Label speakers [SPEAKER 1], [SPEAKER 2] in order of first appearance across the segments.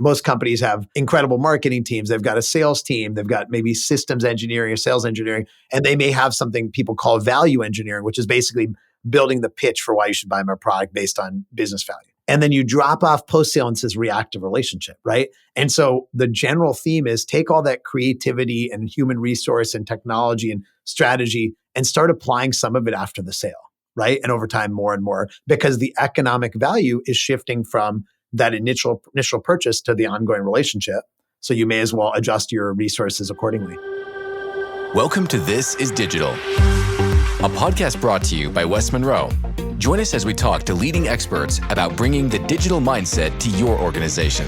[SPEAKER 1] Most companies have incredible marketing teams. They've got a sales team. They've got maybe systems engineering or sales engineering, and they may have something people call value engineering, which is basically building the pitch for why you should buy my product based on business value. And then you drop off post-sale and says reactive relationship, right? And so the general theme is take all that creativity and human resource and technology and strategy and start applying some of it after the sale, right? And over time, more and more, because the economic value is shifting from that initial purchase to the ongoing relationship. So you may as well adjust your resources accordingly.
[SPEAKER 2] Welcome to This is Digital, a podcast brought to you by West Monroe. Join us as we talk to leading experts about bringing the digital mindset to your organization.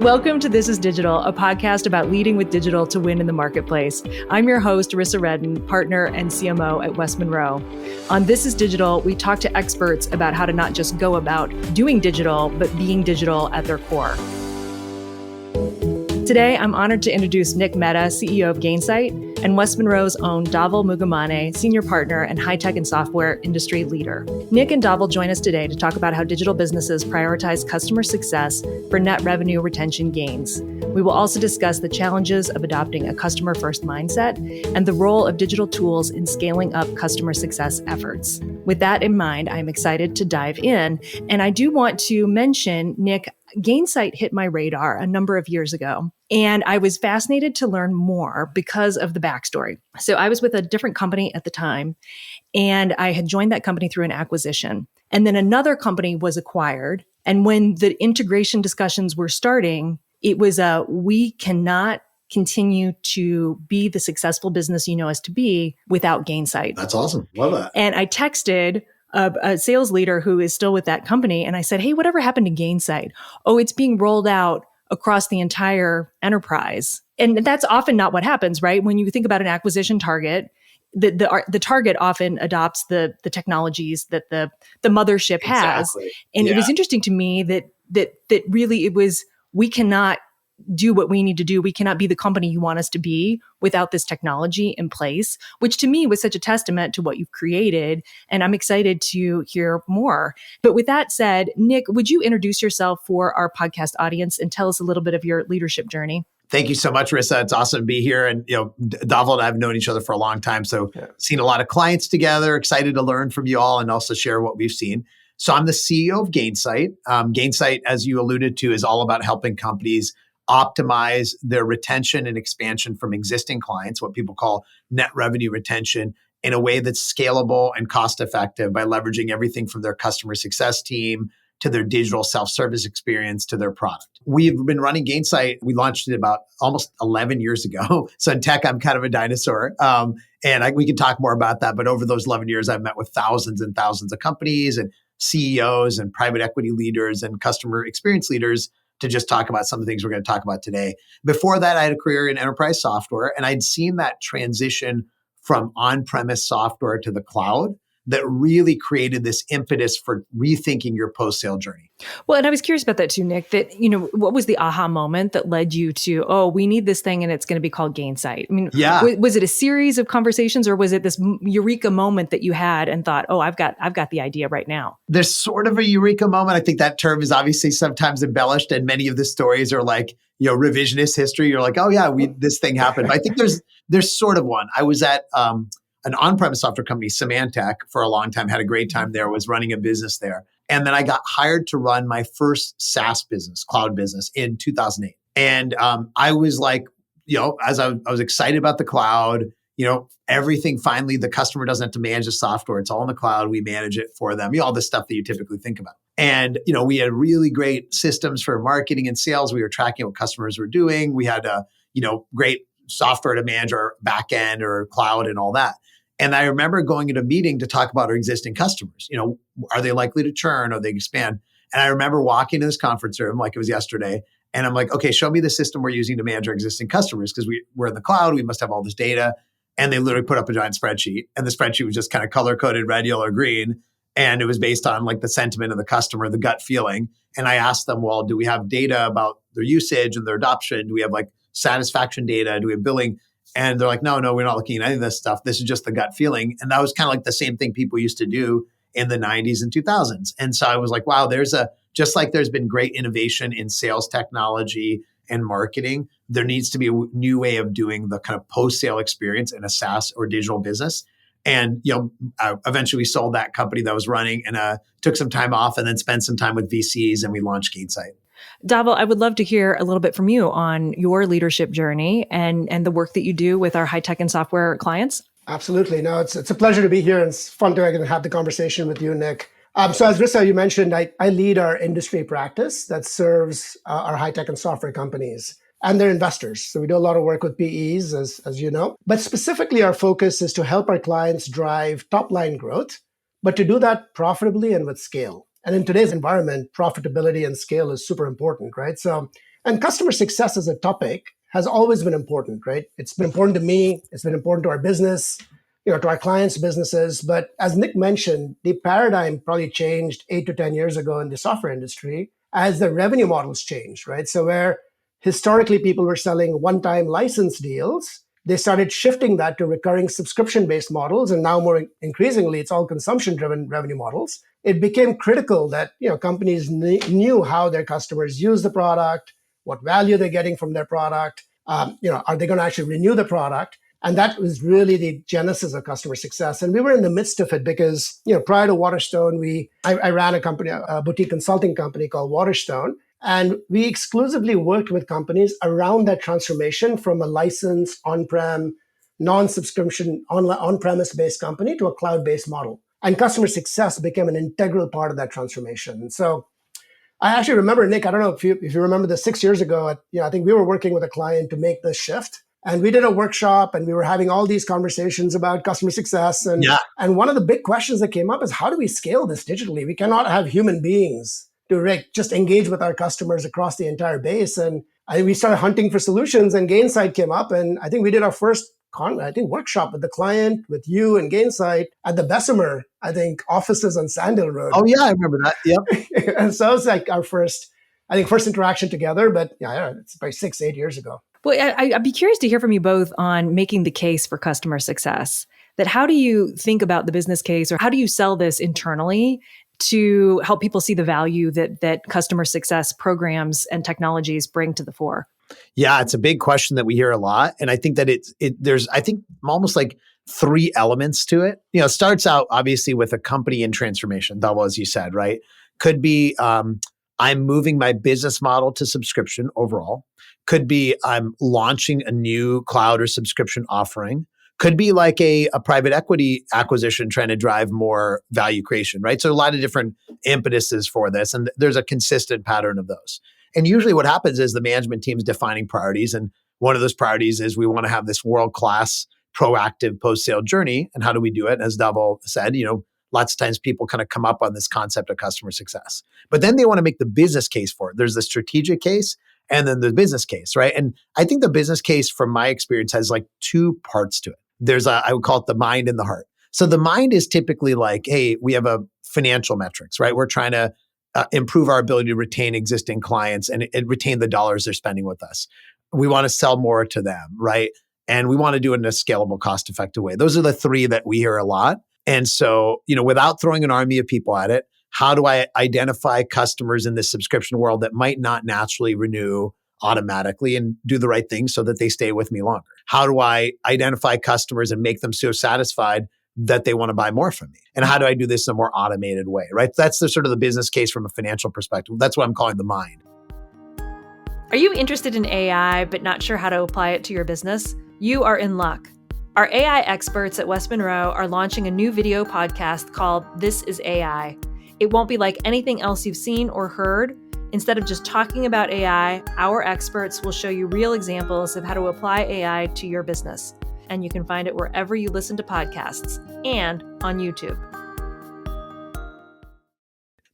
[SPEAKER 3] Welcome to This is Digital, a podcast about leading with digital to win in the marketplace. I'm your host, Rissa Redden, partner and CMO at West Monroe. On This is Digital, we talk to experts about how to not just go about doing digital, but being digital at their core. Today, I'm honored to introduce Nick Mehta, CEO of Gainsight, and West Monroe's own Dhaval Moogimane, senior partner and high-tech and software industry leader. Nick and Dhaval join us today to talk about how digital businesses prioritize customer success for net revenue retention gains. We will also discuss the challenges of adopting a customer-first mindset and the role of digital tools in scaling up customer success efforts. With that in mind, I'm excited to dive in. And I do want to mention, Nick, Gainsight hit my radar a number of years ago, and I was fascinated to learn more because of the backstory. So I was with a different company at the time, and I had joined that company through an acquisition. And then another company was acquired. And when the integration discussions were starting, it was we cannot continue to be the successful business you know us to be without Gainsight.
[SPEAKER 1] That's awesome. Love that.
[SPEAKER 3] And I texted a sales leader who is still with that company. And I said, hey, whatever happened to Gainsight? Oh, it's being rolled out across the entire enterprise. And that's often not what happens, right? When you think about an acquisition target, the target often adopts the technologies that the mothership has.
[SPEAKER 1] Exactly.
[SPEAKER 3] And
[SPEAKER 1] Yeah.
[SPEAKER 3] It was interesting to me that really it was, we cannot do what we need to do. We cannot be the company you want us to be without this technology in place, which to me was such a testament to what you've created. And I'm excited to hear more. But with that said, Nick, would you introduce yourself for our podcast audience and tell us a little bit of your leadership journey?
[SPEAKER 1] Thank you so much, Rissa. It's awesome to be here. And, Dhaval and I have known each other for a long time. So seen a lot of clients together, excited to learn from you all and also share what we've seen. So I'm the CEO of Gainsight. Gainsight, as you alluded to, is all about helping companies optimize their retention and expansion from existing clients, what people call net revenue retention, in a way that's scalable and cost-effective by leveraging everything from their customer success team to their digital self-service experience to their product. We've been running Gainsight. We launched it about almost 11 years ago. So in tech, I'm kind of a dinosaur. We can talk more about that. But over those 11 years, I've met with thousands and thousands of companies and CEOs and private equity leaders and customer experience leaders to just talk about some of the things we're going to talk about today. Before that, I had a career in enterprise software, and I'd seen that transition from on-premise software to the cloud that really created this impetus for rethinking your post-sale journey.
[SPEAKER 3] Well, and I was curious about that too, Nick, that, what was the aha moment that led you to, we need this thing and it's going to be called Gainsight? I mean, was it a series of conversations or was it this eureka moment that you had and thought, I've got the idea right now?
[SPEAKER 1] There's sort of a eureka moment. I think that term is obviously sometimes embellished and many of the stories are like, revisionist history. You're like, this thing happened. But I think there's sort of one. I was at an on-premise software company, Symantec, for a long time, had a great time there, was running a business there. And then I got hired to run my first SaaS business, cloud business in 2008. And I was like, as I was excited about the cloud, everything finally, the customer doesn't have to manage the software. It's all in the cloud. We manage it for them, all the stuff that you typically think about. And, we had really great systems for marketing and sales. We were tracking what customers were doing. We had, great software to manage our back end or cloud and all that. And I remember going into a meeting to talk about our existing customers. Are they likely to churn? Or they expand? And I remember walking to this conference room like it was yesterday. And I'm like, okay, show me the system we're using to manage our existing customers because we're in the cloud. We must have all this data. And they literally put up a giant spreadsheet. And the spreadsheet was just kind of color-coded, red, yellow, green. And it was based on like the sentiment of the customer, the gut feeling. And I asked them, well, do we have data about their usage and their adoption? Do we have like satisfaction data? Do we have billing? And they're like, no, we're not looking at any of this stuff. This is just the gut feeling. And that was kind of like the same thing people used to do in the 90s and 2000s. And so I was like, wow, just like there's been great innovation in sales technology and marketing, there needs to be a new way of doing the kind of post-sale experience in a SaaS or digital business. And eventually we sold that company that was running and took some time off and then spent some time with VCs and we launched Gainsight.
[SPEAKER 3] Dhaval, I would love to hear a little bit from you on your leadership journey and the work that you do with our high tech and software clients.
[SPEAKER 4] Absolutely. No, it's a pleasure to be here and it's fun to have the conversation with you, Nick. So as Rissa, you mentioned, I lead our industry practice that serves our high tech and software companies and their investors. So we do a lot of work with PEs, as you know. But specifically, our focus is to help our clients drive top line growth, but to do that profitably and with scale. And in today's environment, profitability and scale is super important, right? So, and customer success as a topic has always been important, right? It's been important to me. It's been important to our business, to our clients' businesses. But as Nick mentioned, the paradigm probably changed 8 to 10 years ago in the software industry as the revenue models changed, right? So where historically people were selling one-time license deals, they started shifting that to recurring subscription-based models. And now more increasingly, it's all consumption-driven revenue models. It became critical that companies knew how their customers use the product, what value they're getting from their product. Are they going to actually renew the product? And that was really the genesis of customer success. And we were in the midst of it because, prior to Waterstone, I ran a boutique consulting company called Waterstone. And we exclusively worked with companies around that transformation from a licensed on-prem, non-subscription, on-premise based company to a cloud-based model. And customer success became an integral part of that transformation. And so I actually remember, Nick, I don't know if you remember this 6 years ago, I think we were working with a client to make this shift. And we did a workshop and we were having all these conversations about customer success. And one of the big questions that came up is, how do we scale this digitally? We cannot have human beings to just engage with our customers across the entire base. And I think we started hunting for solutions and Gainsight came up. And I think we did our first workshop with the client, with you and Gainsight at the Bessemer, offices on Sandhill Road.
[SPEAKER 1] Oh yeah, I remember that. Yep.
[SPEAKER 4] And so it was like our first interaction together, but it's about 6-8 years ago.
[SPEAKER 3] Well, I'd be curious to hear from you both on making the case for customer success. That how do you think about the business case or how do you sell this internally to help people see the value that customer success programs and technologies bring to the fore?
[SPEAKER 1] Yeah, it's a big question that we hear a lot. And I think that there's almost like 3 elements to it. It starts out obviously with a company in transformation, Dhaval, as you said, right? Could be, I'm moving my business model to subscription overall. Could be, I'm launching a new cloud or subscription offering. Could be like a private equity acquisition trying to drive more value creation, right? So a lot of different impetuses for this. And there's a consistent pattern of those. And usually what happens is the management team is defining priorities. And one of those priorities is we want to have this world-class proactive post-sale journey. And how do we do it? As Dhaval said, lots of times people kind of come up on this concept of customer success. But then they want to make the business case for it. There's the strategic case and then the business case, right? And I think the business case, from my experience, has like 2 parts to it. There's I would call it the mind and the heart. So the mind is typically like, hey, we have a financial metrics, right? We're trying to improve our ability to retain existing clients and retain the dollars they're spending with us. We want to sell more to them, right? And we want to do it in a scalable, cost-effective way. Those are the 3 that we hear a lot. And so, without throwing an army of people at it, how do I identify customers in this subscription world that might not naturally renew automatically and do the right thing so that they stay with me longer? How do I identify customers and make them so satisfied that they want to buy more from me? And how do I do this in a more automated way, right? That's the sort of the business case from a financial perspective. That's what I'm calling the mind.
[SPEAKER 3] Are you interested in AI but not sure how to apply it to your business? You are in luck. Our AI experts at West Monroe are launching a new video podcast called This is AI. It won't be like anything else you've seen or heard. Instead of just talking about AI, our experts will show you real examples of how to apply AI to your business. And you can find it wherever you listen to podcasts and on YouTube.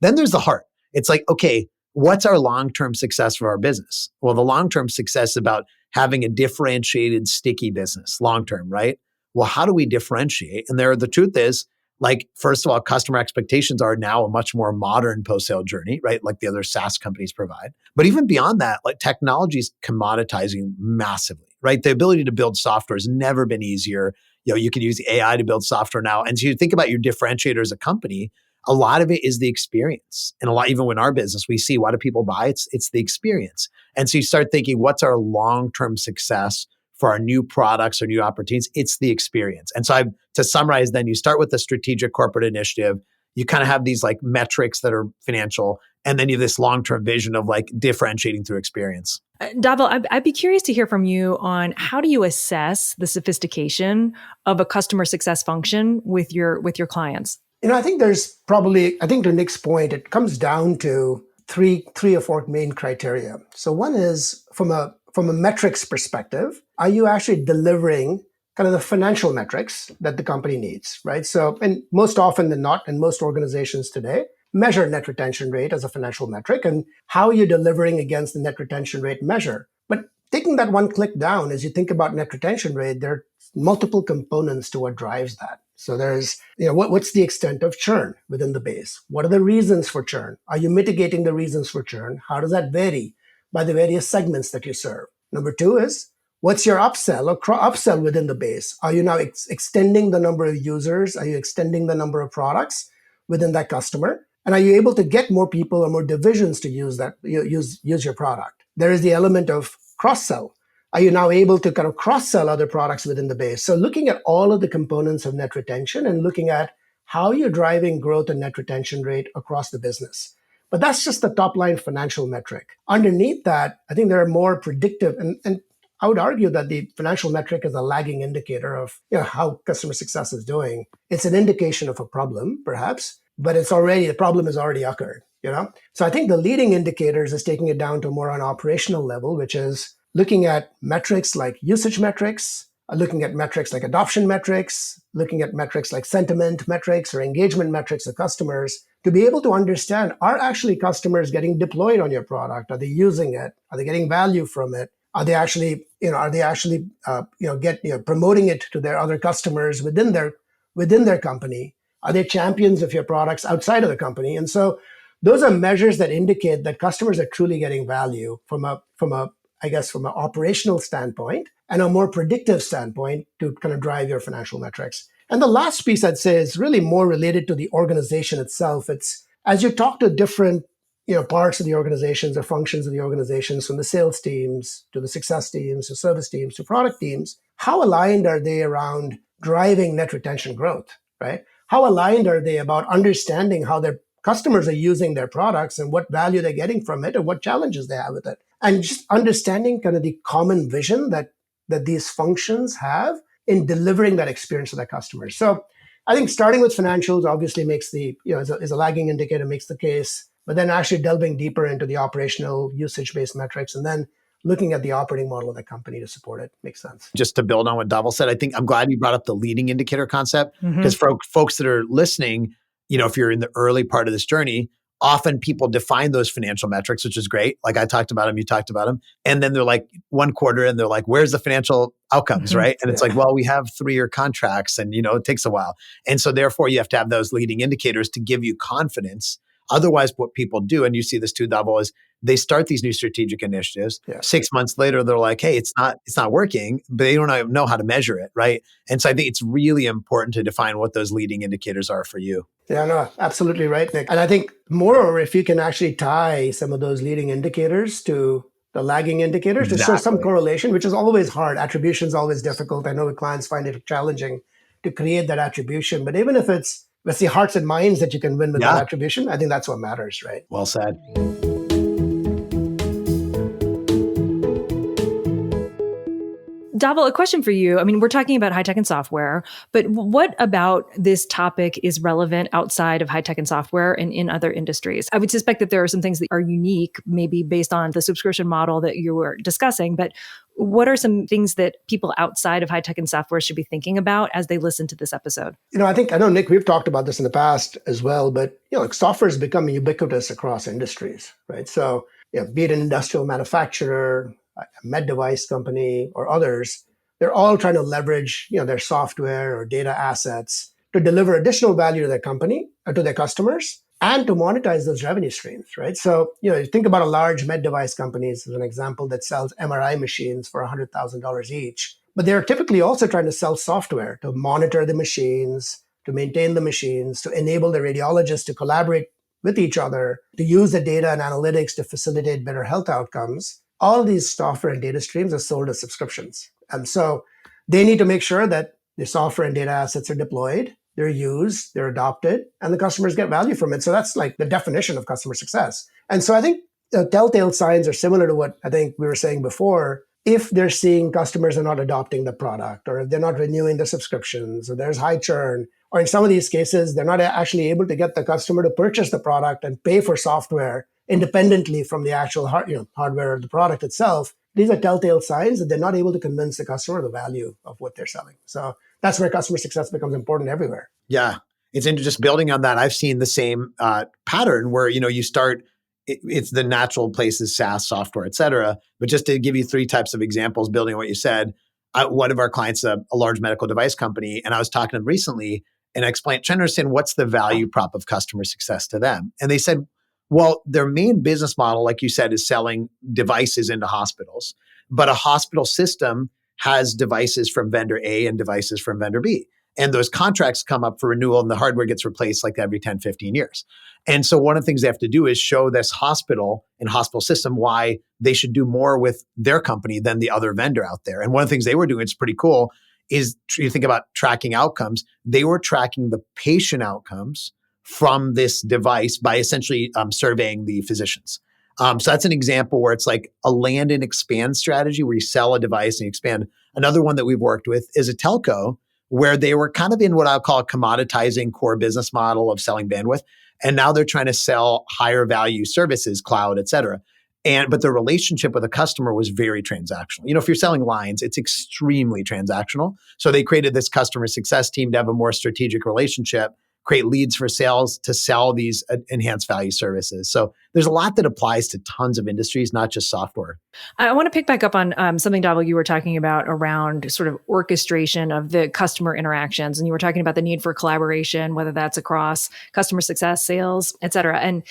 [SPEAKER 1] Then there's the heart. It's like, okay, what's our long-term success for our business? Well, the long-term success is about having a differentiated, sticky business long-term, right? Well, how do we differentiate? And the truth is, like, first of all, customer expectations are now a much more modern post-sale journey, right? Like the other SaaS companies provide. But even beyond that, like technology is commoditizing massively, right? The ability to build software has never been easier. You can use AI to build software now. And so you think about your differentiator as a company, a lot of it is the experience. And a lot, even when our business, we see why do people buy? It's the experience. And so you start thinking, what's our long-term success for our new products or new opportunities? It's the experience. And so to summarize, then you start with the strategic corporate initiative. You kind of have these like metrics that are financial, and then you have this long-term vision of like differentiating through experience.
[SPEAKER 3] Dhaval, I'd be curious to hear from you on how do you assess the sophistication of a customer success function with your clients?
[SPEAKER 4] I think to Nick's point, it comes down to three or four main criteria. So one is from a metrics perspective, are you actually delivering kind of the financial metrics that the company needs, right? So, and most often than not, in most organizations today, measure net retention rate as a financial metric, and how are you delivering against the net retention rate measure? But taking that one click down, as you think about net retention rate, there are multiple components to what drives that. So there's, what's the extent of churn within the base? What are the reasons for churn? Are you mitigating the reasons for churn? How does that vary by the various segments that you serve? Number two is, what's your upsell or upsell within the base? Are you now extending the number of users? Are you extending the number of products within that customer? And are you able to get more people or more divisions to use your product? There is the element of cross-sell. Are you now able to kind of cross-sell other products within the base? So looking at all of the components of net retention and looking at how you're driving growth and net retention rate across the business. But that's just the top line financial metric. Underneath that, I think there are more predictive, and I would argue that the financial metric is a lagging indicator of how customer success is doing. It's an indication of a problem, perhaps, but the problem has already occurred. So I think the leading indicators is taking it down to more on operational level, which is looking at metrics like usage metrics, looking at metrics like adoption metrics, looking at metrics like sentiment metrics or engagement metrics of customers, to be able to understand, are actually customers getting deployed on your product? Are they using it? Are they getting value from it? Are they actually promoting it to their other customers within their company? Are they champions of your products outside of the company? And so those are measures that indicate that customers are truly getting value from an operational standpoint and a more predictive standpoint to kind of drive your financial metrics. And the last piece I'd say is really more related to the organization itself. It's as you talk to different parts of the organizations or functions of the organizations, from the sales teams to the success teams to service teams to product teams, how aligned are they around driving net retention growth, right? How aligned are they about understanding how their customers are using their products and what value they're getting from it and what challenges they have with it? And just understanding kind of the common vision that these functions have in delivering that experience to their customers. So I think starting with financials obviously makes is a lagging indicator, makes the case, but then actually delving deeper into the operational usage-based metrics and then looking at the operating model of the company to support it makes sense.
[SPEAKER 1] Just to build on what Dhaval said, I think I'm glad you brought up the leading indicator concept, because for folks that are listening, if you're in the early part of this journey, often people define those financial metrics, which is great. Like I talked about them, you talked about them. And then they're like one quarter and they're like, where's the financial outcomes, right? And it's like, well, we have 3-year contracts and, it takes a while. And so therefore you have to have those leading indicators to give you confidence. Otherwise, what people do, and you see this too, Dhaval, is they start these new strategic initiatives. Yeah. 6 months later, they're like, hey, it's not working, but they don't know how to measure it, right? And so I think it's really important to define what those leading indicators are for you.
[SPEAKER 4] Yeah, no, absolutely right, Nick. And I think moreover, if you can actually tie some of those leading indicators to the lagging indicators to show some correlation, which is always hard. Attribution is always difficult. I know clients find it challenging to create that attribution, but even if it's the hearts and minds that you can win with that attribution, I think that's what matters, right?
[SPEAKER 1] Well said.
[SPEAKER 3] Dhaval, a question for you. I mean, we're talking about high tech and software, but what about this topic is relevant outside of high tech and software and in other industries? I would suspect that there are some things that are unique, maybe based on the subscription model that you were discussing, but what are some things that people outside of high tech and software should be thinking about as they listen to this episode?
[SPEAKER 4] I know, Nick, we've talked about this in the past as well, but software is becoming ubiquitous across industries, right? So be it an industrial manufacturer, a med device company, or others, they're all trying to leverage their software or data assets to deliver additional value to their company, to their customers, and to monetize those revenue streams, right? So, you think about a large med device companies as an example that sells MRI machines for $100,000 each, but they're typically also trying to sell software to monitor the machines, to maintain the machines, to enable the radiologists to collaborate with each other, to use the data and analytics to facilitate better health outcomes. All these software and data streams are sold as subscriptions. And so they need to make sure that the software and data assets are deployed, they're used, they're adopted, and the customers get value from it. So that's like the definition of customer success. And so I think telltale signs are similar to what I think we were saying before. If they're seeing customers are not adopting the product, or if they're not renewing the subscriptions, or there's high churn, or in some of these cases, they're not actually able to get the customer to purchase the product and pay for software independently from the actual hardware or the product itself, these are telltale signs that they're not able to convince the customer of the value of what they're selling. So that's where customer success becomes important everywhere.
[SPEAKER 1] Yeah. It's into just building on that. I've seen the same pattern where, you start, it's the natural places, SaaS, software, et cetera. But just to give you 3 types of examples, building on what you said, one of our clients, a large medical device company, and I was talking to them recently, and I explained, trying to understand what's the value prop of customer success to them. And they said, well, their main business model, like you said, is selling devices into hospitals. But a hospital system has devices from vendor A and devices from vendor B. And those contracts come up for renewal and the hardware gets replaced like every 10, 15 years. And so one of the things they have to do is show this hospital and hospital system why they should do more with their company than the other vendor out there. And one of the things they were doing, it's pretty cool, is you think about tracking outcomes. They were tracking the patient outcomes from this device by essentially surveying the physicians. So that's an example where it's like a land and expand strategy where you sell a device and you expand. Another one that we've worked with is a telco where they were kind of in what I'll call a commoditizing core business model of selling bandwidth. And now they're trying to sell higher value services, cloud, et cetera. But the relationship with a customer was very transactional. If you're selling lines, it's extremely transactional. So they created this customer success team to have a more strategic relationship, create leads for sales to sell these enhanced value services. So there's a lot that applies to tons of industries, not just software.
[SPEAKER 3] I want to pick back up on something, Dhaval, you were talking about around sort of orchestration of the customer interactions. And you were talking about the need for collaboration, whether that's across customer success, sales, et cetera. And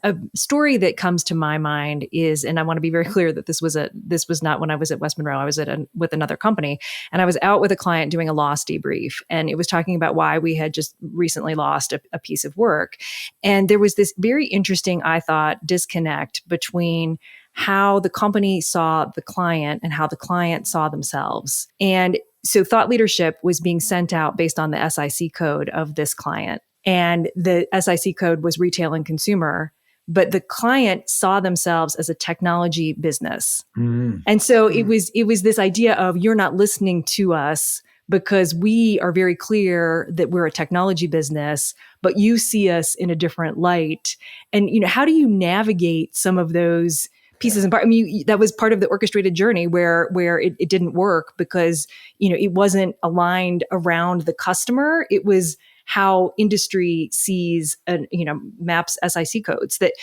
[SPEAKER 3] a story that comes to my mind is, and I want to be very clear that this was not when I was at West Monroe. I was with another company, and I was out with a client doing a loss debrief. And it was talking about why we had just recently lost a piece of work. And there was this very interesting, I thought, disconnect between how the company saw the client and how the client saw themselves. And so thought leadership was being sent out based on the SIC code of this client. And the SIC code was retail and consumer, but the client saw themselves as a technology business. Mm. And so it was this idea of, you're not listening to us because we are very clear that we're a technology business, but you see us in a different light. And, how do you navigate some of those pieces and parts? I mean, that was part of the orchestrated journey where it didn't work because, it wasn't aligned around the customer. It was how industry sees maps SIC codes. That,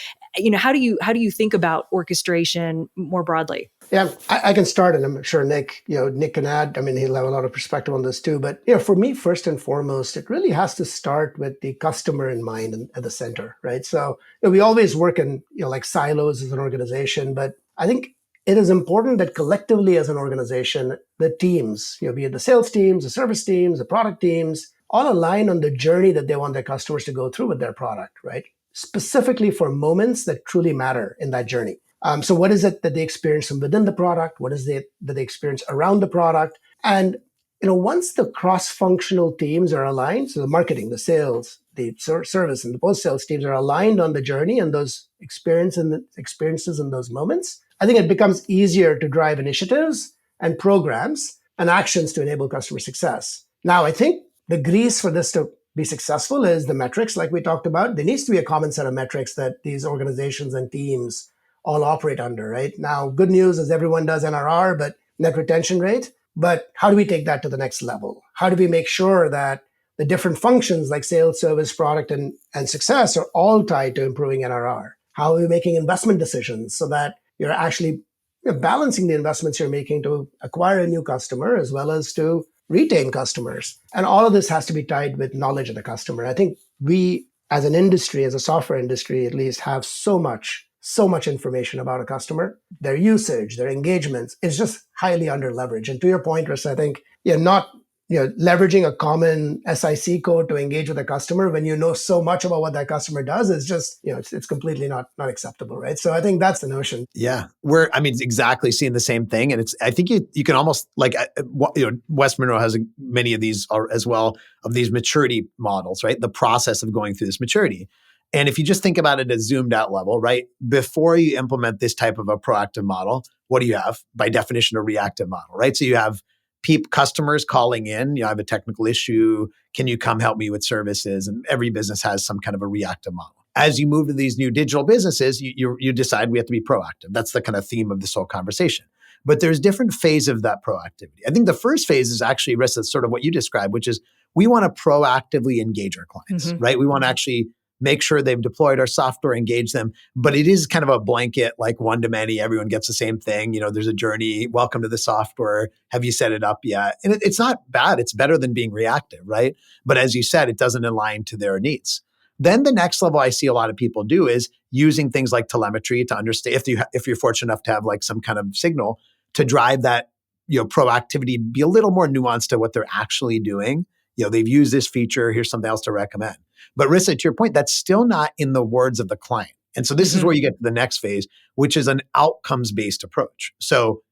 [SPEAKER 3] how do you think about orchestration more broadly?
[SPEAKER 4] Yeah, I can start, and I'm sure Nick can add. I mean, he'll have a lot of perspective on this too. But for me, first and foremost, it really has to start with the customer in mind and at the center, right? So we always work in like silos as an organization, but I think it is important that collectively as an organization, the teams, be it the sales teams, the service teams, the product teams, all align on the journey that they want their customers to go through with their product, right? Specifically for moments that truly matter in that journey. So what is it that they experience from within the product? What is it that they experience around the product? And once the cross-functional teams are aligned, so the marketing, the sales, the service, and the post-sales teams are aligned on the journey and those experiences in those moments, I think it becomes easier to drive initiatives and programs and actions to enable customer success. Now, I think the grease for this to be successful is the metrics, like we talked about. There needs to be a common set of metrics that these organizations and teams all operate under, right? Now, good news is everyone does NRR, but net retention rate. But how do we take that to the next level? How do we make sure that the different functions like sales, service, product, and success are all tied to improving NRR? How are we making investment decisions so that you're actually balancing the investments you're making to acquire a new customer as well as to retain customers. And all of this has to be tied with knowledge of the customer. I think we, as an industry, as a software industry at least, have so much information about a customer, their usage, their engagements. It's just highly under leveraged. And to your point, Chris, I think not leveraging a common SIC code to engage with a customer when you know so much about what that customer does is just, it's completely not acceptable, right? So I think that's the notion.
[SPEAKER 1] Yeah, it's exactly seeing the same thing. And I think you can almost West Monroe has many of these as well, of these maturity models, right? The process of going through this maturity. And if you just think about it at a zoomed out level, right? Before you implement this type of a proactive model, what do you have? By definition, a reactive model, right? So you have customers calling in, I have a technical issue. Can you come help me with services? And every business has some kind of a reactive model. As you move to these new digital businesses, you decide we have to be proactive. That's the kind of theme of this whole conversation. But there's different phases of that proactivity. I think the first phase is actually, Rissa, sort of what you described, which is we want to proactively engage our clients, right? We want to actually make sure they've deployed our software, engage them. But it is kind of a blanket, like one to many, everyone gets the same thing. There's a journey. Welcome to the software. Have you set it up yet? And it's not bad. It's better than being reactive, right? But as you said, it doesn't align to their needs. Then the next level I see a lot of people do is using things like telemetry to understand, if you're fortunate enough to have like some kind of signal to drive that, proactivity, be a little more nuanced to what they're actually doing. They've used this feature. Here's something else to recommend. But Rissa, to your point, that's still not in the words of the client. And so this is where you get to the next phase, which is an outcomes-based approach. So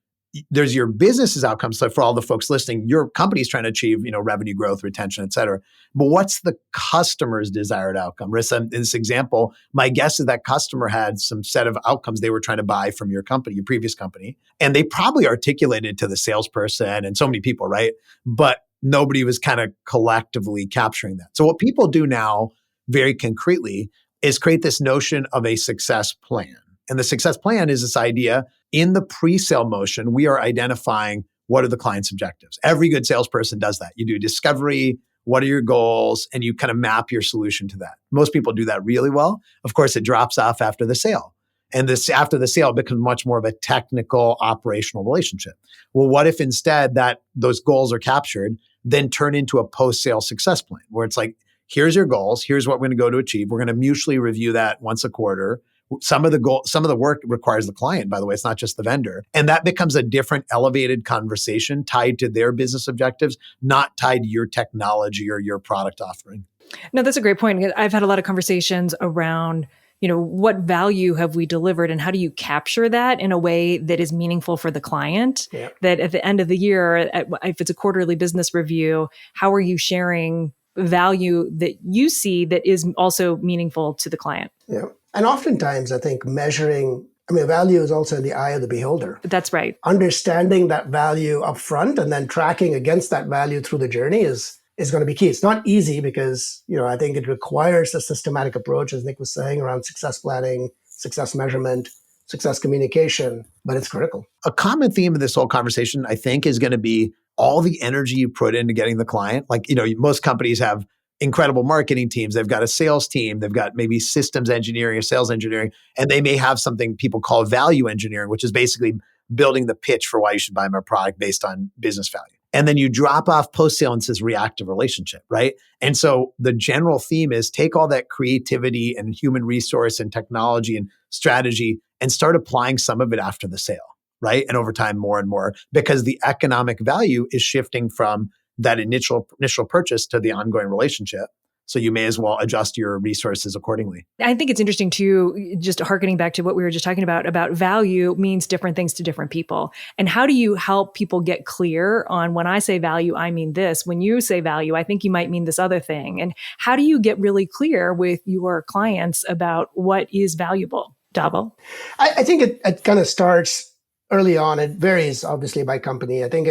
[SPEAKER 1] there's your business's outcomes. So for all the folks listening, your company's trying to achieve, revenue growth, retention, et cetera. But what's the customer's desired outcome? Rissa, in this example, my guess is that customer had some set of outcomes they were trying to buy from your company, your previous company. And they probably articulated to the salesperson and so many people, right? But nobody was kind of collectively capturing that. So what people do now, very concretely, is create this notion of a success plan. And the success plan is this idea in the pre-sale motion, we are identifying what are the client's objectives. Every good salesperson does that. You do discovery, what are your goals, and you kind of map your solution to that. Most people do that really well. Of course, it drops off after the sale. And after the sale, it becomes much more of a technical, operational relationship. Well, what if instead that those goals are captured, then turn into a post-sale success plan where it's like, here's your goals, here's what we're going to go to achieve. We're going to mutually review that once a quarter. Some of the work requires the client, by the way, it's not just the vendor. And that becomes a different elevated conversation tied to their business objectives, not tied to your technology or your product offering.
[SPEAKER 3] No, that's a great point. I've had a lot of conversations around what value have we delivered and how do you capture that in a way that is meaningful for the client? Yeah. That at the end of the year, if it's a quarterly business review, how are you sharing value that you see that is also meaningful to the client?
[SPEAKER 4] Yeah. And oftentimes I think value is also in the eye of the beholder.
[SPEAKER 3] That's right.
[SPEAKER 4] Understanding that value up front and then tracking against that value through the journey is going to be key. It's not easy because, I think it requires a systematic approach, as Nick was saying, around success planning, success measurement, success communication, but it's critical.
[SPEAKER 1] A common theme of this whole conversation, I think, is going to be all the energy you put into getting the client. Like, most companies have incredible marketing teams. They've got a sales team. They've got maybe systems engineering or sales engineering, and they may have something people call value engineering, which is basically building the pitch for why you should buy my product based on business value. And then you drop off post-sale and says reactive relationship, right? And so the general theme is take all that creativity and human resource and technology and strategy and start applying some of it after the sale, right? And over time, more and more, because the economic value is shifting from that initial purchase to the ongoing relationship. So you may as well adjust your resources accordingly.
[SPEAKER 3] I think it's interesting too, just hearkening back to what we were just talking about value means different things to different people. And how do you help people get clear on when I say value, I mean this. When you say value, I think you might mean this other thing. And how do you get really clear with your clients about what is valuable? Dhaval?
[SPEAKER 4] I think it kind of starts early on. It varies obviously by company. I think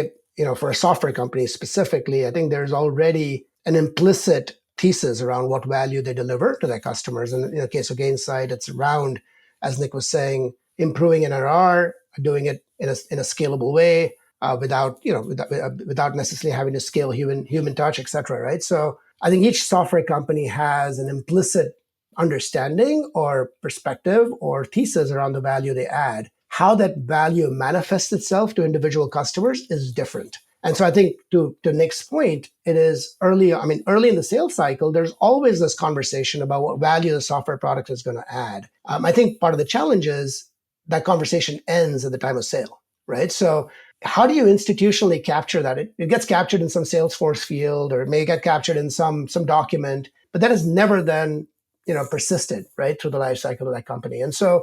[SPEAKER 4] for a software company specifically, I think there's already an implicit thesis around what value they deliver to their customers. And in the case of Gainsight, it's around, as Nick was saying, improving NRR, doing it in a scalable way, without necessarily having to scale human touch, et cetera, right? So I think each software company has an implicit understanding or perspective or thesis around the value they add. How that value manifests itself to individual customers is different. And so I think to Nick's point, it is early in the sales cycle, there's always this conversation about what value the software product is going to add. I think part of the challenge is that conversation ends at the time of sale, right? So how do you institutionally capture that? It gets captured in some Salesforce field, or it may get captured in some document, but that is never then, persisted, right, through the life cycle of that company. And so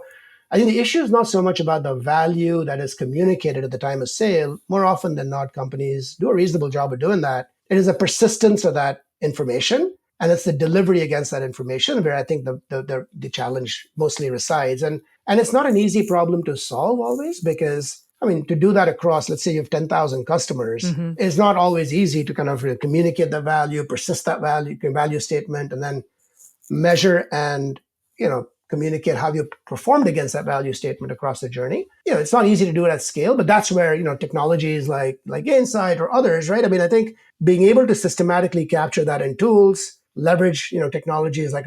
[SPEAKER 4] I think the issue is not so much about the value that is communicated at the time of sale. More often than not, companies do a reasonable job of doing that. It is a persistence of that information, and it's the delivery against that information where I think the challenge mostly resides. And it's not an easy problem to solve always, because to do that across, let's say you have 10,000 customers, it's not always easy to kind of communicate the value, persist that value statement, and then measure and, communicate how you performed against that value statement across the journey. It's not easy to do it at scale, but that's where, technologies like Gainsight or others, right? I think being able to systematically capture that in tools, leverage, technologies like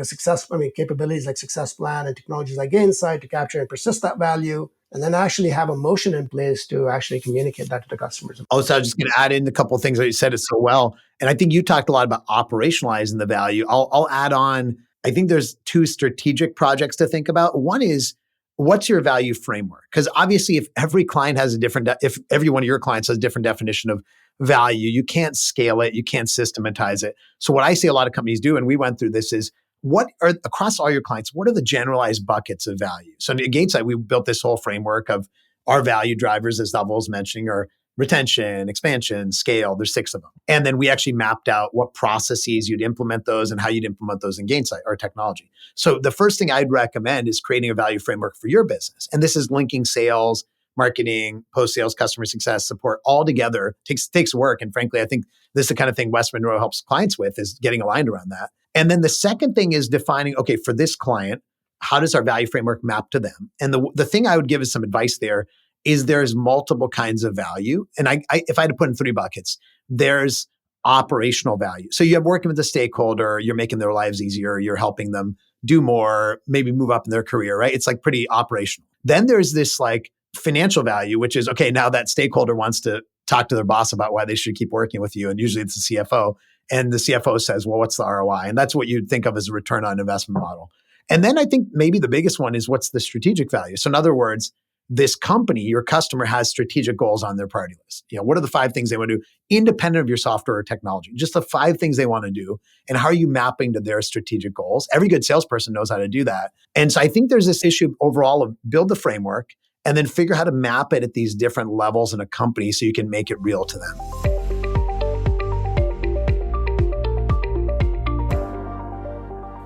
[SPEAKER 4] capabilities like Success Plan and technologies like Gainsight to capture and persist that value, and then actually have a motion in place to actually communicate that to the customers.
[SPEAKER 1] Also, I was just going to add in a couple of things that you said it so well. And I think you talked a lot about operationalizing the value. I'll add on, I think there's two strategic projects to think about. One is, what's your value framework? Because obviously, if every client has if every one of your clients has a different definition of value, you can't scale it, you can't systematize it. So what I see a lot of companies do, and we went through this, is what are, across all your clients, what are the generalized buckets of value? So at Gainsight, we built this whole framework of our value drivers, as Dhaval was mentioning, are retention, expansion, scale. There's 6 of them. And then we actually mapped out what processes you'd implement those and how you'd implement those in Gainsight, our technology. So the first thing I'd recommend is creating a value framework for your business. And this is linking sales, marketing, post-sales, customer success, support all together. Takes work. And frankly, I think this is the kind of thing West Monroe helps clients with, is getting aligned around that. And then the second thing is defining, okay, for this client, how does our value framework map to them? And the thing I would give as some advice there is there's multiple kinds of value. And if I had to put in 3 buckets, there's operational value. So you have working with the stakeholder, you're making their lives easier, you're helping them do more, maybe move up in their career, right? It's like pretty operational. Then there's this like financial value, which is, okay, now that stakeholder wants to talk to their boss about why they should keep working with you. And usually it's the CFO. And the CFO says, well, what's the ROI? And that's what you'd think of as a return on investment model. And then I think maybe the biggest one is, what's the strategic value? So in other words, this company, your customer, has strategic goals on their priority list. What are the 5 things they want to do independent of your software or technology? Just the 5 things they want to do. And how are you mapping to their strategic goals? Every good salesperson knows how to do that. And so I think there's this issue overall of build the framework and then figure how to map it at these different levels in a company so you can make it real to them.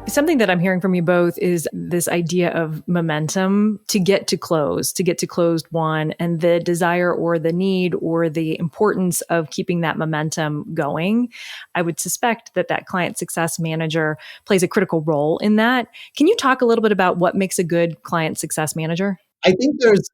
[SPEAKER 3] Something that I'm hearing from you both is this idea of momentum to get to closed won, and the desire or the need or the importance of keeping that momentum going. I would suspect that client success manager plays a critical role in that. Can you talk a little bit about what makes a good client success manager?
[SPEAKER 1] I think there's,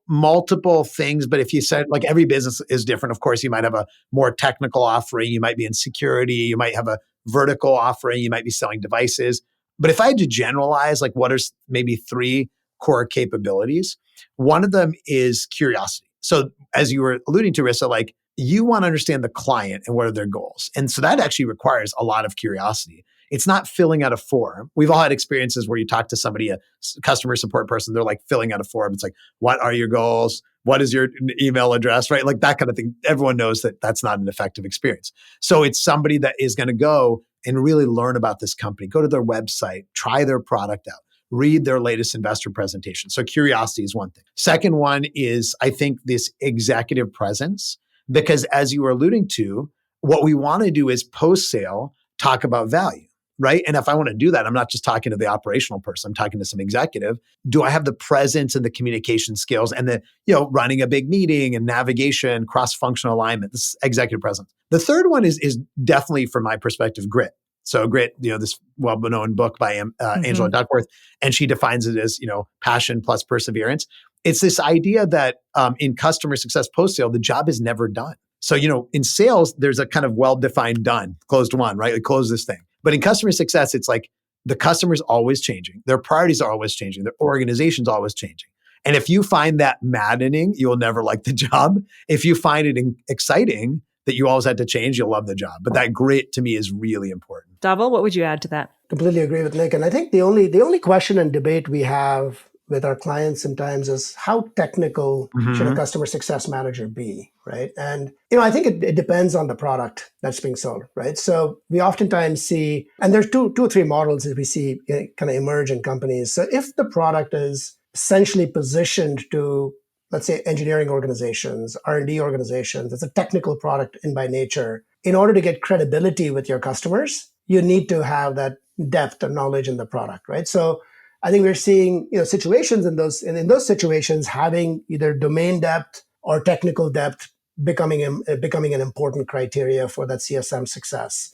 [SPEAKER 1] multiple things, but if you said, like, every business is different. Of course, you might have a more technical offering. You might be in security. You might have a vertical offering. You might be selling devices. But if I had to generalize, like, what are maybe 3 core capabilities? One of them is curiosity. So as you were alluding to, Rissa, like, you want to understand the client and what are their goals. And so that actually requires a lot of curiosity. It's not filling out a form. We've all had experiences where you talk to somebody, a customer support person, they're like filling out a form. It's like, what are your goals? What is your email address, right? Like that kind of thing. Everyone knows that that's not an effective experience. So it's somebody that is going to go and really learn about this company, go to their website, try their product out, read their latest investor presentation. So curiosity is one thing. Second one is, I think, this executive presence, because as you were alluding to, what we want to do is post-sale talk about value, right? And if I want to do that, I'm not just talking to the operational person, I'm talking to some executive. Do I have the presence and the communication skills and the, running a big meeting and navigation, cross-functional alignment, this executive presence. The third one is definitely, from my perspective, grit. So grit, this well-known book by Angela Duckworth, and she defines it as, passion plus perseverance. It's this idea that in customer success post-sale, the job is never done. So, in sales, there's a kind of well-defined done, closed one, right? Like, close this thing. But in customer success, it's like the customer's always changing. Their priorities are always changing. Their organization's always changing. And if you find that maddening, you'll never like the job. If you find it exciting that you always had to change, you'll love the job. But that grit to me is really important.
[SPEAKER 3] Dhaval, what would you add to that?
[SPEAKER 4] Completely agree with Nick. And I think the only question and debate we have with our clients sometimes is how technical should a customer success manager be, right? And I think it depends on the product that's being sold, right? So we oftentimes see, and there's two or three models that we see kind of emerge in companies. So if the product is essentially positioned to, let's say, engineering organizations, R&D organizations, it's a technical product in by nature. In order to get credibility with your customers, you need to have that depth of knowledge in the product, right? So I think we're seeing situations in those situations having either domain depth or technical depth becoming an important criteria for that CSM success.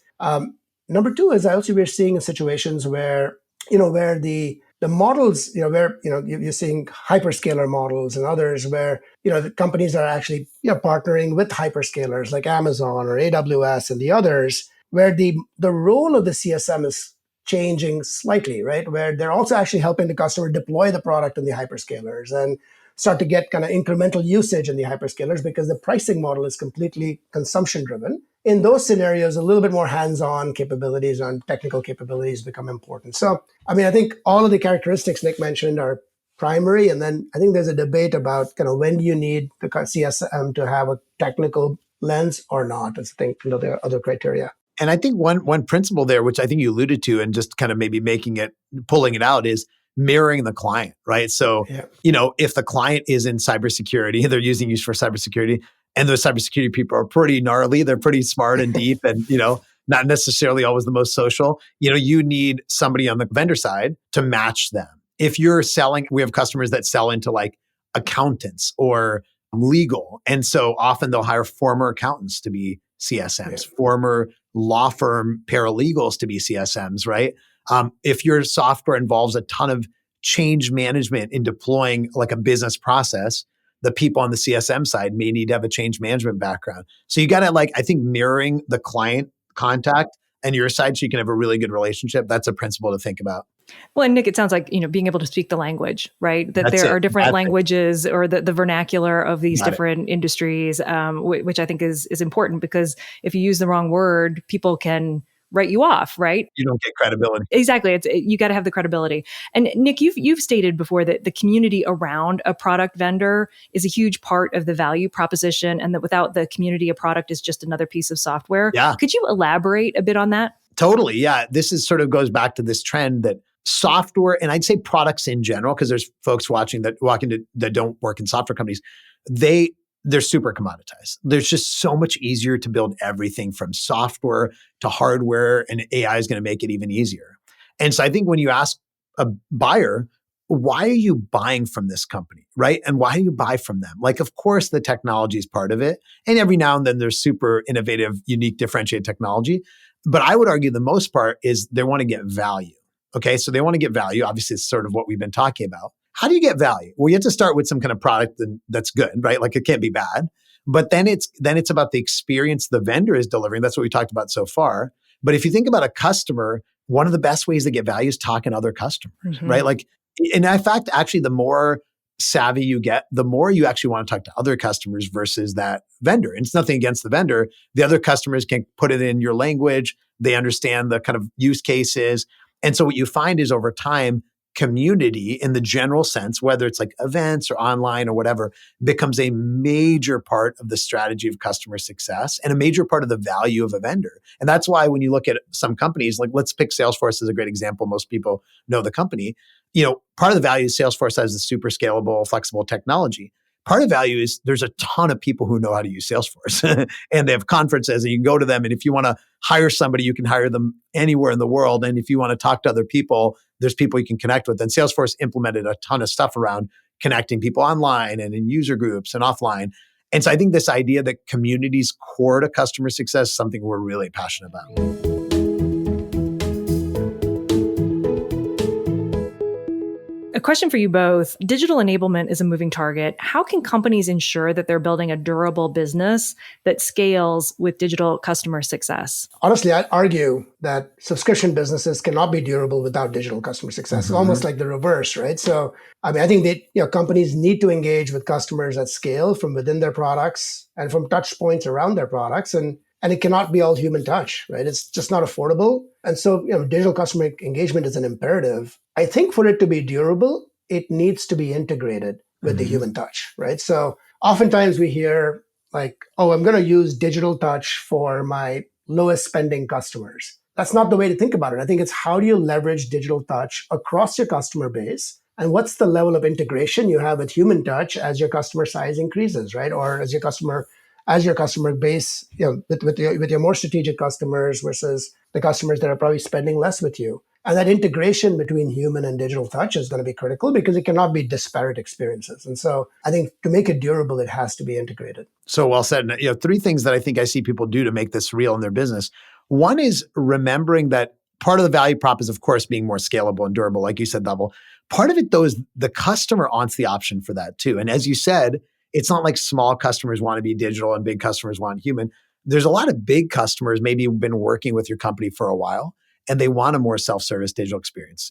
[SPEAKER 4] Number two is we're seeing in situations where where the models where you're seeing hyperscaler models and others where the companies are actually partnering with hyperscalers like Amazon or AWS and the others, where the role of the CSM is changing slightly, right? Where they're also actually helping the customer deploy the product in the hyperscalers and start to get kind of incremental usage in the hyperscalers because the pricing model is completely consumption driven. In those scenarios, a little bit more hands-on capabilities and technical capabilities become important. So, I think all of the characteristics Nick mentioned are primary. And then I think there's a debate about kind of when do you need the CSM to have a technical lens or not. I think there are other criteria.
[SPEAKER 1] And I think one principle there, which I think you alluded to, and just kind of maybe pulling it out, is mirroring the client, right? So, if the client is in cybersecurity, they're using you for cybersecurity, and those cybersecurity people are pretty gnarly, they're pretty smart and deep, and not necessarily always the most social. You need somebody on the vendor side to match them. If you're selling, we have customers that sell into like accountants or legal, and so often they'll hire former accountants to be CSMs, former law firm paralegals to be CSMs, right? If your software involves a ton of change management in deploying like a business process, the people on the CSM side may need to have a change management background. So you got to I think mirroring the client contact and your side so you can have a really good relationship. That's a principle to think about.
[SPEAKER 3] Well, and Nick, it sounds like, being able to speak the language, right? That there are different languages or the vernacular of these different industries, which I think is important because if you use the wrong word, people can write you off, right?
[SPEAKER 1] You don't get credibility.
[SPEAKER 3] Exactly. You got to have the credibility. And Nick, you've stated before that the community around a product vendor is a huge part of the value proposition, and that without the community, a product is just another piece of software.
[SPEAKER 1] Yeah.
[SPEAKER 3] Could you elaborate a bit on that?
[SPEAKER 1] Totally. Yeah. This is sort of goes back to this trend that software, and I'd say products in general, because there's folks watching that don't work in software companies, they're super commoditized. There's just so much easier to build everything from software to hardware, and AI is going to make it even easier. And so I think when you ask a buyer, why are you buying from this company, right? And why do you buy from them? Like, of course, the technology is part of it. And every now and then there's super innovative, unique, differentiated technology. But I would argue the most part is they want to get value. Okay, so they want to get value. Obviously, it's sort of what we've been talking about. How do you get value? Well, you have to start with some kind of product that's good, right? Like it can't be bad. But then it's about the experience the vendor is delivering. That's what we talked about so far. But if you think about a customer, one of the best ways to get value is talking to other customers, right? Like, and in fact, actually, the more savvy you get, the more you actually want to talk to other customers versus that vendor. And it's nothing against the vendor. The other customers can put it in your language. They understand the kind of use cases. And so what you find is over time, community in the general sense, whether it's like events or online or whatever, becomes a major part of the strategy of customer success and a major part of the value of a vendor. And that's why when you look at some companies, like let's pick Salesforce as a great example. Most people know the company. Part of the value is Salesforce has the super scalable, flexible technology. Part of value is there's a ton of people who know how to use Salesforce and they have conferences and you can go to them. And if you want to hire somebody, you can hire them anywhere in the world. And if you want to talk to other people, there's people you can connect with. And Salesforce implemented a ton of stuff around connecting people online and in user groups and offline. And so I think this idea that community is core to customer success is something we're really passionate about.
[SPEAKER 3] A question for you both. Digital enablement is a moving target. How can companies ensure that they're building a durable business that scales with digital customer success?
[SPEAKER 4] Honestly, I'd argue that subscription businesses cannot be durable without digital customer success. It's almost like the reverse, right? So, I think that companies need to engage with customers at scale from within their products and from touch points around their products. And it cannot be all human touch, right? It's just not affordable. And so, digital customer engagement is an imperative. I think for it to be durable, it needs to be integrated with the human touch, right? So oftentimes we hear like, oh, I'm going to use digital touch for my lowest spending customers. That's not the way to think about it. I think it's how do you leverage digital touch across your customer base? And what's the level of integration you have with human touch as your customer size increases, right? Or as your customer base, with your more strategic customers versus the customers that are probably spending less with you. And that integration between human and digital touch is going to be critical because it cannot be disparate experiences. And so I think to make it durable, it has to be integrated.
[SPEAKER 1] So well said. Three things that I think I see people do to make this real in their business. One is remembering that part of the value prop is, of course, being more scalable and durable, like you said, Dhaval. Part of it, though, is the customer wants the option for that, too. And as you said, it's not like small customers want to be digital and big customers want human. There's a lot of big customers maybe who've been working with your company for a while, and they want a more self-service digital experience.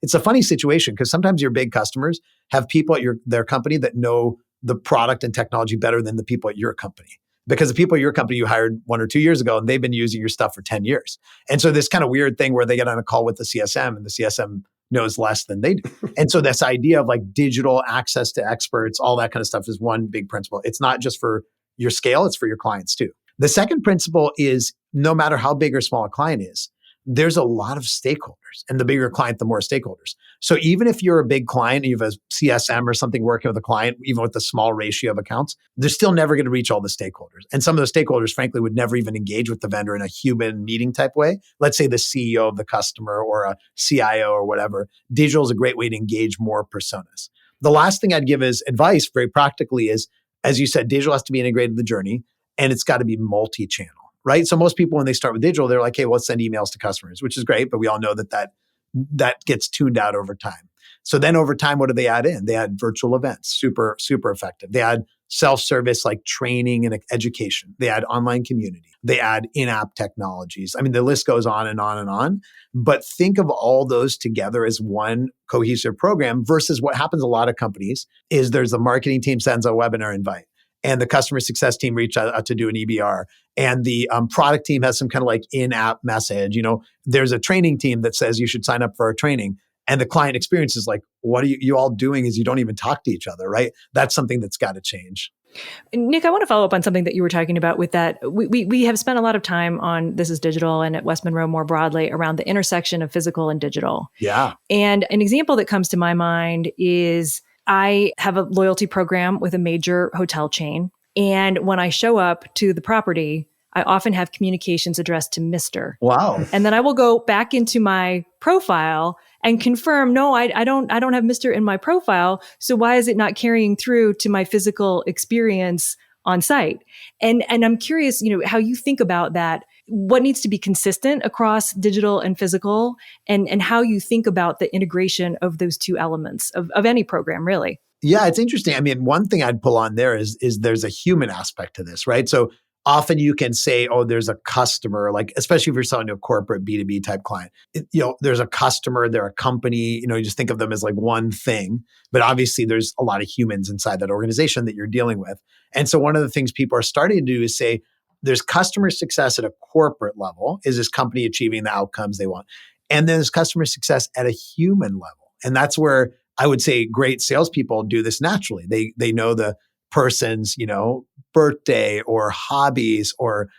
[SPEAKER 1] It's a funny situation because sometimes your big customers have people at their company that know the product and technology better than the people at your company. Because the people at your company you hired 1 or 2 years ago, and they've been using your stuff for 10 years. And so this kind of weird thing where they get on a call with the CSM and the CSM knows less than they do. And so this idea of like digital access to experts, all that kind of stuff is one big principle. It's not just for your scale, it's for your clients too. The second principle is no matter how big or small a client is, there's a lot of stakeholders, and the bigger client, the more stakeholders. So even if you're a big client and you have a CSM or something working with a client, even with a small ratio of accounts, they're still never going to reach all the stakeholders. And some of those stakeholders, frankly, would never even engage with the vendor in a human meeting type way. Let's say the CEO of the customer or a CIO or whatever. Digital is a great way to engage more personas. The last thing I'd give as advice very practically is, as you said, digital has to be integrated in the journey, and it's got to be multi-channel. Right? So most people, when they start with digital, they're like, hey, well, let's send emails to customers, which is great. But we all know that gets tuned out over time. So then over time, what do they add in? They add virtual events, super, super effective. They add self-service like training and education. They add online community. They add in-app technologies. I mean, the list goes on and on and on. But think of all those together as one cohesive program versus what happens a lot of companies is there's the marketing team sends a webinar invite, and the customer success team reach out to do an EBR. And the product team has some kind of like in-app message. There's a training team that says you should sign up for our training. And the client experience is like, what are you all doing is you don't even talk to each other, right? That's something that's got to change.
[SPEAKER 3] Nick, I want to follow up on something that you were talking about with that. We have spent a lot of time on This is Digital and at West Monroe more broadly around the intersection of physical and digital.
[SPEAKER 1] Yeah.
[SPEAKER 3] And an example that comes to my mind is I have a loyalty program with a major hotel chain. And when I show up to the property, I often have communications addressed to Mr.
[SPEAKER 1] Wow.
[SPEAKER 3] And then I will go back into my profile and confirm, no, I don't have Mr. in my profile. So why is it not carrying through to my physical experience on site? And I'm curious, how you think about that. What needs to be consistent across digital and physical, and how you think about the integration of those two elements of any program, really.
[SPEAKER 1] Yeah, it's interesting. I mean, one thing I'd pull on there is there's a human aspect to this, right? So often you can say, oh, there's a customer, like especially if you're selling to a corporate B2B type client, there's a customer, they're a company, you just think of them as like one thing, but obviously there's a lot of humans inside that organization that you're dealing with. And so one of the things people are starting to do is say, there's customer success at a corporate level. Is this company achieving the outcomes they want? And then there's customer success at a human level. And that's where I would say great salespeople do this naturally. They know the person's, birthday or hobbies or,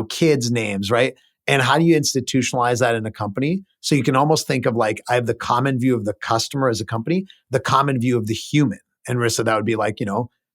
[SPEAKER 1] kids' names, right? And how do you institutionalize that in a company? So you can almost think of like, I have the common view of the customer as a company, the common view of the human. And Marissa, that would be like,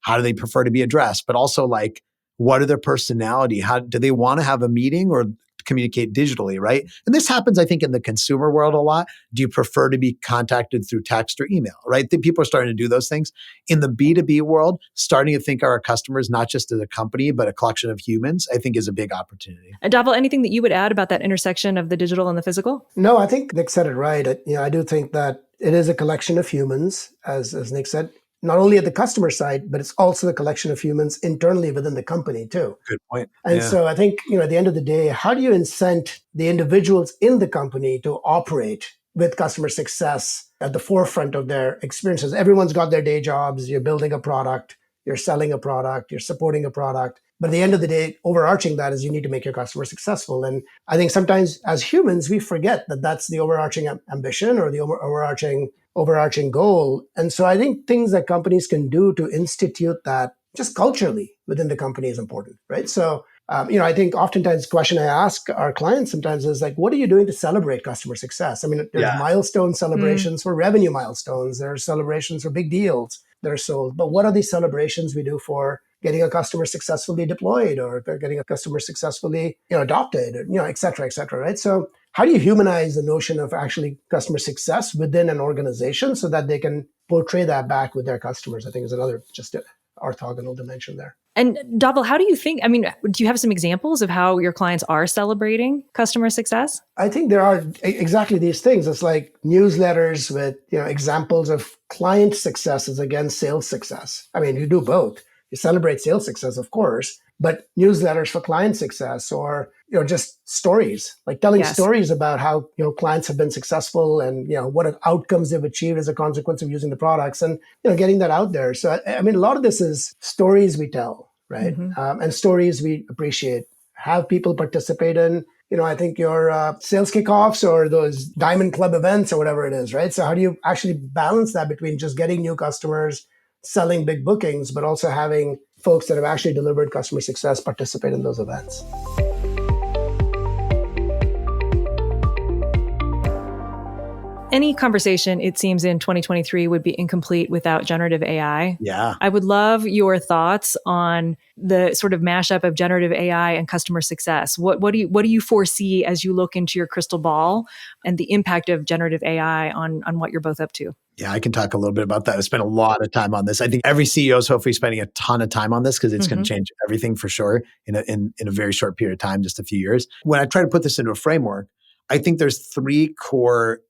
[SPEAKER 1] how do they prefer to be addressed? But also like, what are their personality? How do they want to have a meeting or communicate digitally, right? And this happens, I think, in the consumer world a lot. Do you prefer to be contacted through text or email, right? People are starting to do those things. In the B2B world, starting to think of our customers not just as a company, but a collection of humans, I think is a big opportunity.
[SPEAKER 3] And Dhaval, anything that you would add about that intersection of the digital and the physical?
[SPEAKER 4] No, I think Nick said it right. I do think that it is a collection of humans, as Nick said, not only at the customer side, but it's also the collection of humans internally within the company too.
[SPEAKER 1] Good point.
[SPEAKER 4] And
[SPEAKER 1] Yeah.
[SPEAKER 4] so I think, at the end of the day, how do you incent the individuals in the company to operate with customer success at the forefront of their experiences? Everyone's got their day jobs. You're building a product, you're selling a product, you're supporting a product. But at the end of the day, overarching that is you need to make your customer successful. And I think sometimes as humans, we forget that that's the overarching ambition or the overarching goal. And so I think things that companies can do to institute that just culturally within the company is important, right? So, I think oftentimes the question I ask our clients sometimes is like, what are you doing to celebrate customer success? I mean, there's milestone celebrations for revenue milestones. There are celebrations for big deals that are sold. But what are these celebrations we do for getting a customer successfully deployed or getting a customer successfully, adopted, et cetera, right? So how do you humanize the notion of actually customer success within an organization so that they can portray that back with their customers? I think is another just orthogonal dimension there.
[SPEAKER 3] And Dhaval, how do you think, do you have some examples of how your clients are celebrating customer success?
[SPEAKER 4] I think there are exactly these things. It's like newsletters with, examples of client successes against sales success. I mean, you do both. You celebrate sales success, of course, but newsletters for client success or, just stories, like telling stories about how, clients have been successful and, what outcomes they've achieved as a consequence of using the products and, getting that out there. So, I mean, a lot of this is stories we tell, right? And stories we appreciate, have people participate in, I think your sales kickoffs or those Diamond Club events or whatever it is, right? So how do you actually balance that between just getting new customers, selling big bookings, but also having folks that have actually delivered customer success participate in those events?
[SPEAKER 3] Any conversation, it seems, in 2023 would be incomplete without generative AI.
[SPEAKER 1] Yeah.
[SPEAKER 3] I would love your thoughts on the sort of mashup of generative AI and customer success. What do you foresee as you look into your crystal ball and the impact of generative AI on what you're both up to?
[SPEAKER 1] Yeah, I can talk a little bit about that. I spent a lot of time on this. I think every CEO is hopefully spending a ton of time on this because it's going to change everything for sure in a very short period of time, just a few years. When I try to put this into a framework, I think there's three core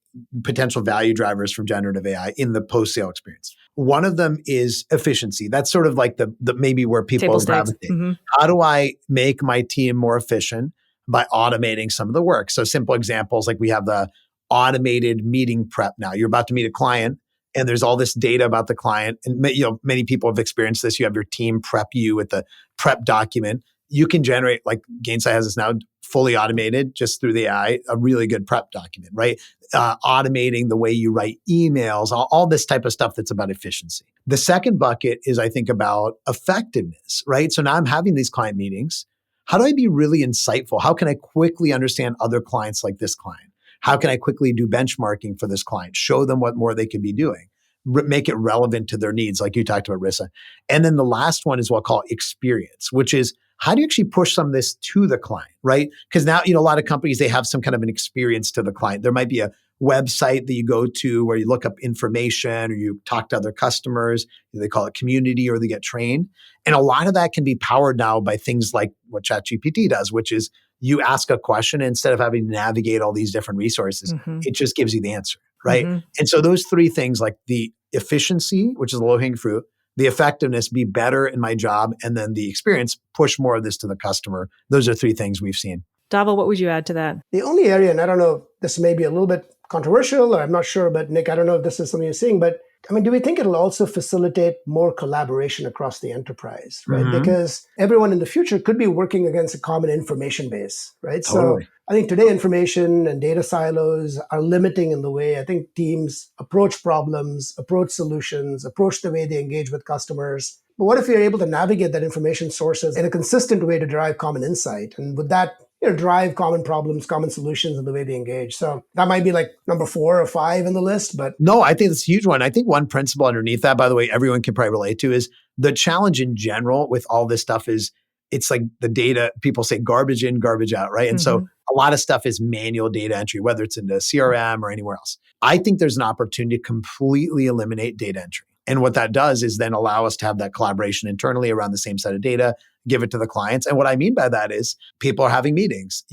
[SPEAKER 1] potential value drivers from generative AI in the post-sale experience. One of them is efficiency. That's sort of like the maybe where people gravitate. How do I make my team more efficient by automating some of the work? So simple examples, like we have the automated meeting prep now. You're about to meet a client and there's all this data about the client. And many people have experienced this. You have your team prep you with the prep document. You can generate, like Gainsight has this now fully automated just through the AI, a really good prep document, right? Automating the way you write emails, all this type of stuff that's about efficiency. The second bucket is, I think, about effectiveness, right? So now I'm having these client meetings. How do I be really insightful? How can I quickly understand other clients like this client? How can I quickly do benchmarking for this client? Show them what more they could be doing. Make it relevant to their needs, like you talked about, Rissa. And then the last one is what I call experience, which is how do you actually push some of this to the client, right? Because now, a lot of companies, they have some kind of an experience to the client. There might be a website that you go to where you look up information or you talk to other customers. They call it community or they get trained. And a lot of that can be powered now by things like what ChatGPT does, which is you ask a question and instead of having to navigate all these different resources, it just gives you the answer, right? And so those three things, like the efficiency, which is the low-hanging fruit, the effectiveness, be better in my job, and then the experience, push more of this to the customer. Those are three things we've seen.
[SPEAKER 3] Dhaval, what would you add to that?
[SPEAKER 4] The only area, and I don't know, this may be a little bit controversial, or I'm not sure, but Nick, I don't know if this is something you're seeing, but do we think it'll also facilitate more collaboration across the enterprise, right? Because everyone in the future could be working against a common information base, right?
[SPEAKER 1] Totally.
[SPEAKER 4] So I think today information and data silos are limiting in the way I think teams approach problems, approach solutions, approach the way they engage with customers. But what if you're able to navigate that information sources in a consistent way to drive common insight? And with that, drive common problems, common solutions in the way they engage. So that might be like number 4 or 5 in the list, but...
[SPEAKER 1] No, I think it's a huge one. I think one principle underneath that, by the way, everyone can probably relate to is the challenge in general with all this stuff is it's like the data, people say garbage in, garbage out, right? And so a lot of stuff is manual data entry, whether it's into CRM or anywhere else. I think there's an opportunity to completely eliminate data entry. And what that does is then allow us to have that collaboration internally around the same set of data, give it to the clients. And what I mean by that is people are having meetings.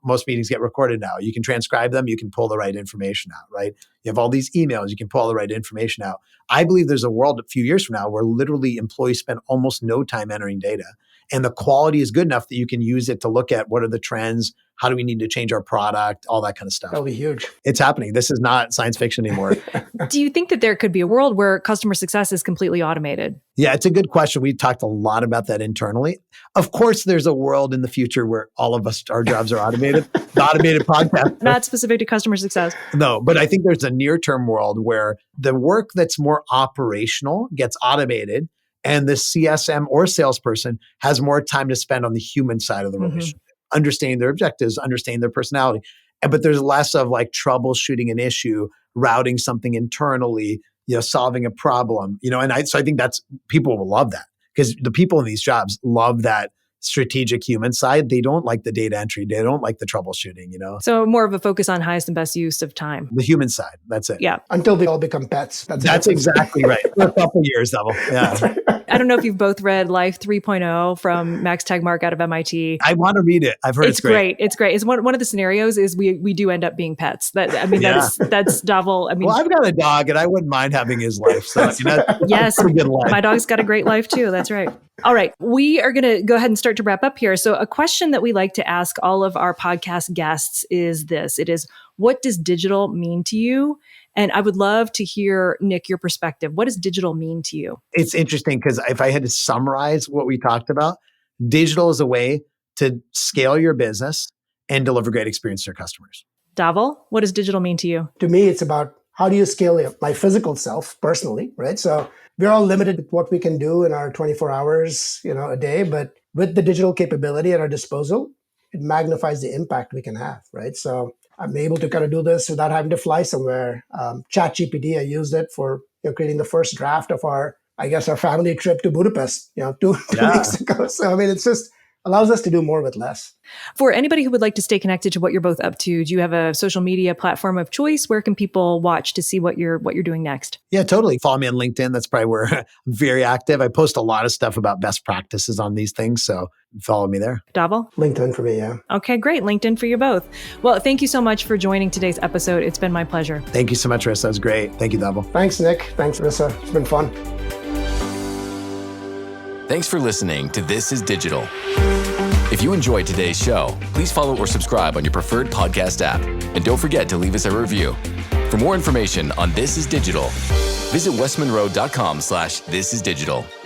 [SPEAKER 1] Most meetings get recorded now. You can transcribe them. You can pull the right information out, right? You have all these emails. You can pull the right information out. I believe there's a world a few years from now where literally employees spend almost no time entering data. And the quality is good enough that you can use it to look at what are the trends, how do we need to change our product, all that kind of stuff.
[SPEAKER 4] That'll be huge.
[SPEAKER 1] It's happening. This is not science fiction anymore.
[SPEAKER 3] Do you think that there could be a world where customer success is completely automated?
[SPEAKER 1] Yeah, it's a good question. We talked a lot about that internally. Of course, there's a world in the future where all of us, our jobs are automated. The automated podcast.
[SPEAKER 3] Not specific to customer success.
[SPEAKER 1] No, but I think there's a near-term world where the work that's more operational gets automated and the CSM or salesperson has more time to spend on the human side of the relationship, understanding their objectives, understanding their personality. But there's less of like troubleshooting an issue, routing something internally, solving a problem, so I think people will love that because the people in these jobs love that strategic human side. They don't like the data entry. They don't like the troubleshooting,
[SPEAKER 3] So more of a focus on highest and best use of time.
[SPEAKER 1] The human side. That's it.
[SPEAKER 3] Yeah.
[SPEAKER 4] Until they all become pets.
[SPEAKER 1] That's exactly right. For a couple years, Dhaval. Yeah.
[SPEAKER 3] I don't know if you've both read Life 3.0 from Max Tegmark out of MIT.
[SPEAKER 1] I want to read it. I've heard it's great.
[SPEAKER 3] It's great. It's one of the scenarios is we do end up being pets. That's Dhaval.
[SPEAKER 1] Well, I've got a dog and I wouldn't mind having his life. So
[SPEAKER 3] yes,
[SPEAKER 1] a good life.
[SPEAKER 3] My dog's got a great life too. That's right. All right. We are going to go ahead and start to wrap up here. So a question that we like to ask all of our podcast guests is this. It is, what does digital mean to you? And I would love to hear, Nick, your perspective. What does digital mean to you?
[SPEAKER 1] It's interesting because if I had to summarize what we talked about, digital is a way to scale your business and deliver great experience to your customers.
[SPEAKER 3] Dhaval, what does digital mean to you?
[SPEAKER 4] To me, it's about how do you scale my physical self personally, right? So we're all limited with what we can do in our 24 hours, a day, but with the digital capability at our disposal, it magnifies the impact we can have, right? So I'm able to kind of do this without having to fly somewhere. ChatGPT, I used it for creating the first draft of our family trip to Budapest, 2 weeks ago. So, it's just allows us to do more with less.
[SPEAKER 3] For anybody who would like to stay connected to what you're both up to, do you have a social media platform of choice? Where can people watch to see what you're doing next?
[SPEAKER 1] Yeah, totally. Follow me on LinkedIn. That's probably where I'm very active. I post a lot of stuff about best practices on these things. So follow me there.
[SPEAKER 3] Dhaval?
[SPEAKER 4] LinkedIn for me, yeah.
[SPEAKER 3] Okay, great. LinkedIn for you both. Well, thank you so much for joining today's episode. It's been my pleasure.
[SPEAKER 1] Thank you so much, Rissa. That was great. Thank you, Dhaval.
[SPEAKER 4] Thanks, Nick. Thanks, Rissa. It's been fun.
[SPEAKER 2] Thanks for listening to This is Digital. If you enjoyed today's show, please follow or subscribe on your preferred podcast app. And don't forget to leave us a review. For more information on This is Digital, visit westmonroe.com/thisisdigital.